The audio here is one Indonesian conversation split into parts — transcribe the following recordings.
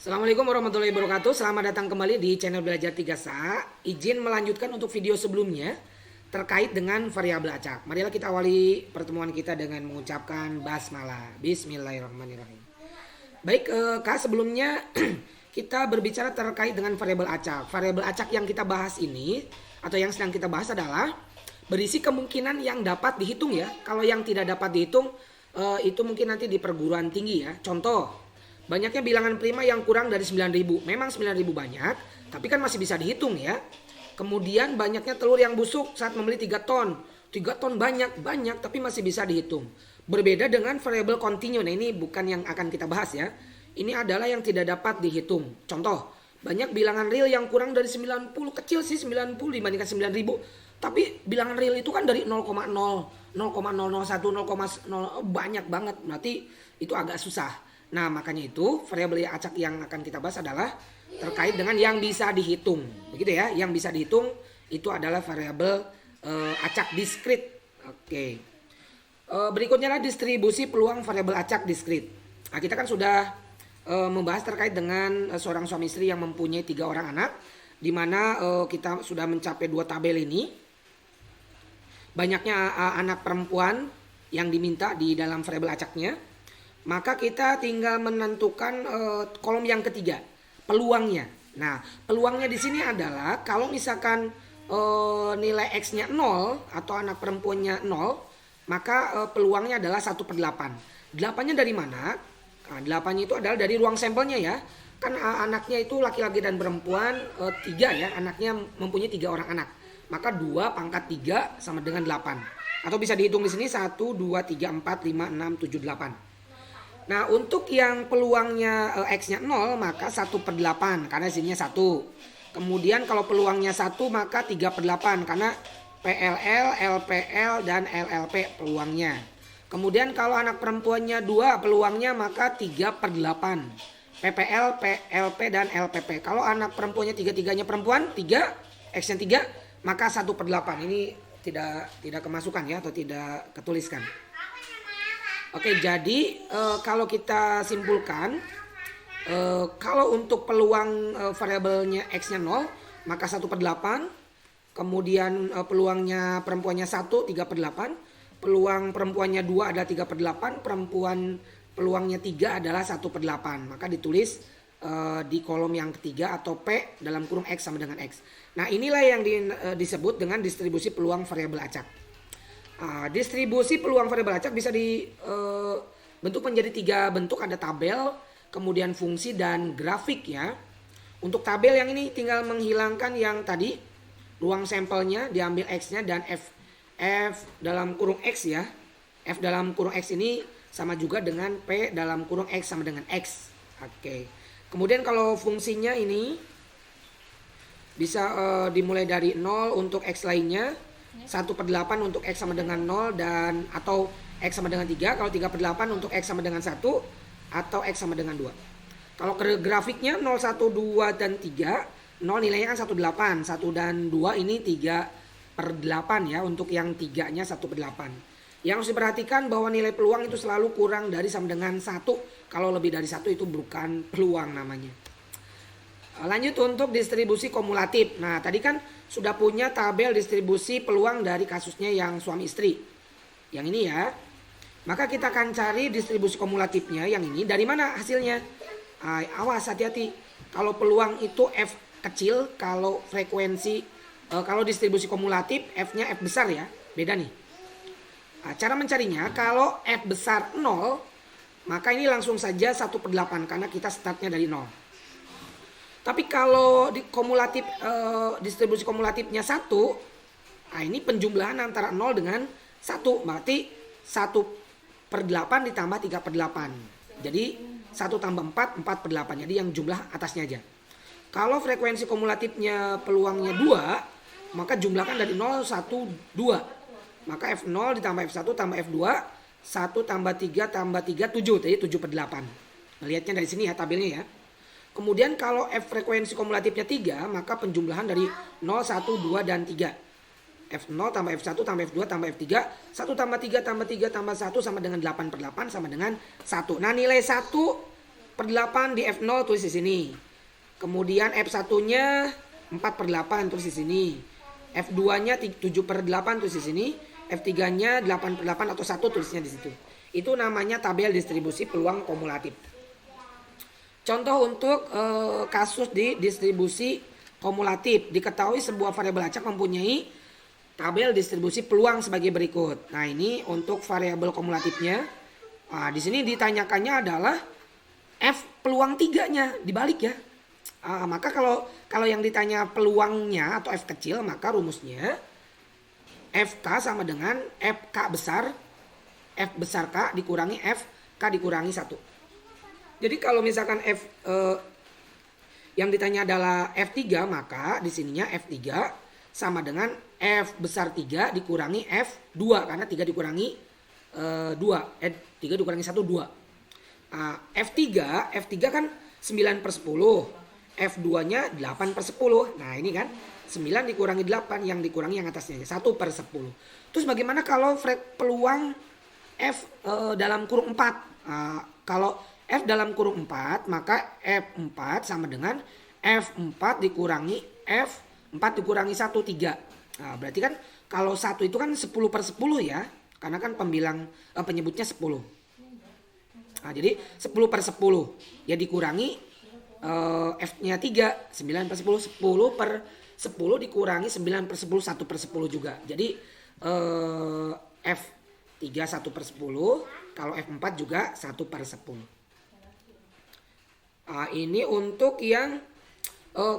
Assalamualaikum warahmatullahi wabarakatuh. Selamat datang kembali di channel Belajar 3SA. Izin melanjutkan untuk video sebelumnya terkait dengan variabel acak. Marilah kita awali pertemuan kita dengan mengucapkan basmalah. Bismillahirrahmanirrahim. Baik Kak, sebelumnya kita berbicara terkait dengan variabel acak. Variabel acak yang kita bahas ini atau yang sedang kita bahas adalah berisi kemungkinan yang dapat dihitung ya. Kalau yang tidak dapat dihitung itu mungkin nanti di perguruan tinggi ya. Contoh, banyaknya bilangan prima yang kurang dari 9.000. Memang 9.000 banyak, tapi kan masih bisa dihitung ya. Kemudian banyaknya telur yang busuk saat membeli 3 ton. 3 ton banyak, tapi masih bisa dihitung. Berbeda dengan variabel kontinu. Nah, ini bukan yang akan kita bahas ya. Ini adalah yang tidak dapat dihitung. Contoh, banyak bilangan real yang kurang dari 90. Kecil sih 90 dibandingkan 9.000. Tapi bilangan real itu kan dari 0,0, 0,001, 0,0 banyak banget. Berarti itu agak susah. Nah, makanya itu variabel acak yang akan kita bahas adalah terkait dengan yang bisa dihitung. Begitu ya, yang bisa dihitung itu adalah variabel acak diskrit. Oke. Berikutnya adalah distribusi peluang variabel acak diskrit. Nah, kita kan sudah membahas terkait dengan seorang suami istri yang mempunyai 3 orang anak, di mana kita sudah mencapai 2 tabel ini. Banyaknya anak perempuan yang diminta di dalam variabel acaknya. Maka kita tinggal menentukan kolom yang ketiga, peluangnya. Nah, peluangnya di sini adalah kalau misalkan nilai X-nya 0 atau anak perempuannya 0, maka peluangnya adalah 1/8. 8-nya dari mana? Nah, 8-nya itu adalah dari ruang sampelnya ya. Kan anaknya itu laki-laki dan perempuan 3 ya, anaknya mempunyai 3 orang anak. Maka 2 pangkat 3 sama dengan 8. Atau bisa dihitung di sini 1, 2, 3, 4, 5, 6, 7, 8. Nah, untuk yang peluangnya X-nya 0 maka 1/8 karena sininya 1. Kemudian kalau peluangnya 1 maka 3/8 karena PLL, LPL, dan LLP peluangnya. Kemudian kalau anak perempuannya 2 peluangnya maka 3/8. PPL, PLP, dan LPP. Kalau anak perempuannya 3-3-nya perempuan, 3, X-nya 3 maka 1/8. Ini tidak kemasukan ya atau tidak ketuliskan. Oke, jadi kalau kita simpulkan, kalau untuk peluang variabelnya X-nya 0, maka 1/8. Kemudian peluangnya perempuannya 1, 3/8. Peluang perempuannya 2 adalah 3/8. Peluangnya 3 adalah 1/8. Maka ditulis di kolom yang ketiga atau P dalam kurung X sama dengan X. Nah, inilah yang disebut dengan distribusi peluang variabel acak. Distribusi peluang variabel acak bisa dibentuk menjadi 3 bentuk, ada tabel, kemudian fungsi, dan grafik ya. Untuk tabel yang ini tinggal menghilangkan yang tadi ruang sampelnya, diambil X-nya dan F dalam kurung X ya. F dalam kurung X ini sama juga dengan P dalam kurung X sama dengan X. Oke. Kemudian kalau fungsinya ini bisa dimulai dari 0 untuk X lainnya, 1/8 untuk X sama dengan 0 dan atau X sama dengan 3. Kalau 3/8 untuk X sama dengan 1 atau X sama dengan 2. Kalau grafiknya 0, 1, 2, dan 3, 0 nilainya kan 1/8. 1 dan 2 ini 3/8 ya. Untuk yang 3-nya 1/8. Yang harus diperhatikan bahwa nilai peluang itu selalu kurang dari sama dengan 1. Kalau lebih dari 1 itu bukan peluang namanya. Lanjut untuk distribusi kumulatif. Nah, tadi kan sudah punya tabel distribusi peluang dari kasusnya yang suami istri. Yang ini ya. Maka kita akan cari distribusi kumulatifnya yang ini. Dari mana hasilnya? Awas, hati-hati. Kalau peluang itu F kecil, kalau frekuensi, kalau distribusi kumulatif F-nya F besar ya. Beda nih. Cara mencarinya, kalau F besar 0, maka ini langsung saja 1/8 karena kita startnya dari 0. Tapi kalau distribusi kumulatifnya 1, ini penjumlahan antara 0 dengan 1. Berarti 1/8 ditambah 3/8. Jadi 1 tambah 4, 4/8. Jadi yang jumlah atasnya aja. Kalau frekuensi kumulatifnya peluangnya 2, maka jumlahkan dari 0, 1, 2. Maka F0 ditambah F1 tambah F2, 1 tambah 3 tambah 3, 7. Jadi 7/8. Lihatnya dari sini ya tabelnya ya. Kemudian kalau F frekuensi kumulatifnya 3, maka penjumlahan dari 0, 1, 2, dan 3. F0 tambah F1 tambah F2 tambah F3, 1 tambah 3 tambah 3 tambah 1 sama dengan 8/8 sama dengan 1. Nah, nilai 1/8 4/8 di F0 tulis di sini. Kemudian F1-nya 4/8 tulis di sini. F2-nya 7/8 tulis di sini. F3-nya 8/8 atau 1 tulisnya di situ. Itu namanya tabel distribusi peluang kumulatif. Contoh untuk kasus di distribusi kumulatif. Diketahui sebuah variabel acak mempunyai tabel distribusi peluang sebagai berikut. Nah, ini untuk variabel kumulatifnya. Nah, di sini ditanyakannya adalah F peluang 3-nya dibalik ya. Maka kalau yang ditanya peluangnya atau F kecil, maka rumusnya FK sama dengan FK besar, F besar K dikurangi FK dikurangi 1. Jadi kalau misalkan yang ditanya adalah F3, maka di sininya F3 sama dengan F besar 3 dikurangi F2 karena 3 dikurangi 3 dikurangi 1 2. F3 kan 9/10. F2-nya 8/10. Nah, ini kan 9 dikurangi 8 yang dikurangi yang atasnya 1/10. Terus bagaimana kalau peluang F dalam kurung 4? Kalau F dalam kurung 4, maka F4 sama dengan F4 dikurangi F4 dikurangi 1 3. Nah, berarti kan kalau 1 itu kan 10/10 ya. Karena kan penyebutnya 10. Nah, jadi 10/10 ya dikurangi F-nya 3, 9/10, 10/10 dikurangi 9/10, 1/10 juga. Jadi F3 1/10, kalau F4 juga 1/10. Ini untuk yang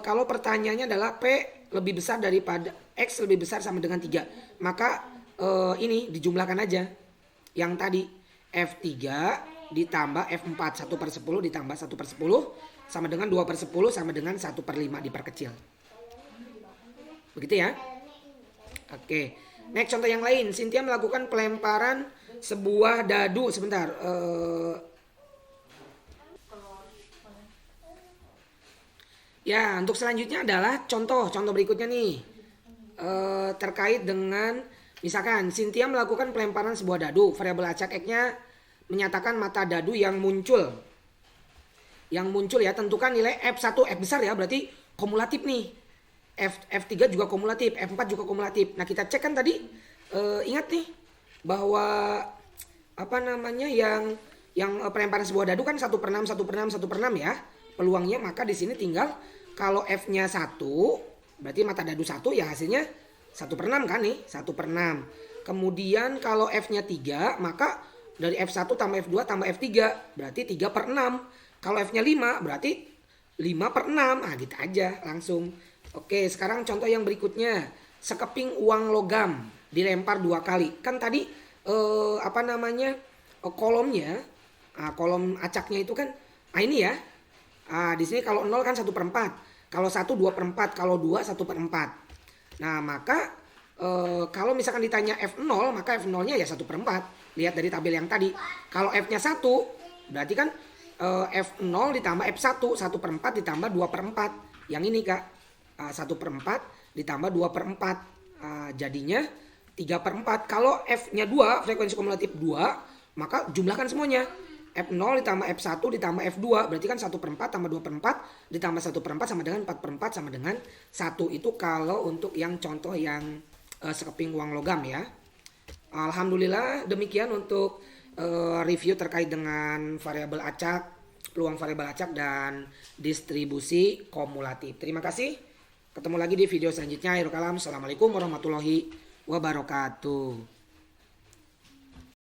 kalau pertanyaannya adalah P lebih besar daripada X lebih besar sama dengan 3. Maka ini dijumlahkan aja. Yang tadi F3 ditambah F4 1/10 ditambah 1/10 sama dengan 2/10 sama dengan 1/5 diperkecil. Begitu ya. Oke. Next contoh yang lain. Cynthia melakukan pelemparan sebuah dadu. Sebentar. Ya, untuk selanjutnya adalah contoh berikutnya nih. Terkait dengan misalkan Cynthia melakukan pelemparan sebuah dadu. Variabel acak X-nya menyatakan mata dadu yang muncul. Yang muncul ya, tentukan nilai F1 F besar ya, berarti kumulatif nih. F3 juga kumulatif, F4 juga kumulatif. Nah, kita cek kan tadi ingat nih bahwa yang pelemparan sebuah dadu kan 1/6 1/6 1/6 ya. Peluangnya, maka di sini tinggal kalau F-nya 1 berarti mata dadu 1 ya hasilnya 1/6 kan nih, 1/6. Kemudian kalau F-nya 3 maka dari F1 tambah F2 tambah F3 berarti 3/6. Kalau F-nya 5 berarti 5/6. Gitu aja langsung. Oke, sekarang contoh yang berikutnya. Sekeping uang logam dilempar 2 kali. Kan tadi kolomnya, kolom acaknya itu kan ini ya. Di sini kalau 0 kan 1/4. Kalau 1 2/4, kalau 2 1/4. Nah, maka kalau misalkan ditanya F0, maka F0-nya ya 1/4. Lihat dari tabel yang tadi. Kalau F-nya 1 berarti kan F0 ditambah F1 1/4 ditambah 2/4. Yang ini Kak 1/4 ditambah 2/4 jadinya 3/4. Kalau F-nya 2 frekuensi kumulatif 2 maka jumlahkan semuanya. F0 ditambah F1 ditambah F2 berarti kan 1/4 tambah 2/4 ditambah 1/4 sama dengan 4/4 sama dengan 1. Itu kalau untuk yang contoh yang sekeping uang logam ya. Alhamdulillah demikian untuk review terkait dengan variabel acak, peluang variabel acak dan distribusi kumulatif. Terima kasih. Ketemu lagi di video selanjutnya. Akhirul kalam. Assalamualaikum warahmatullahi wabarakatuh.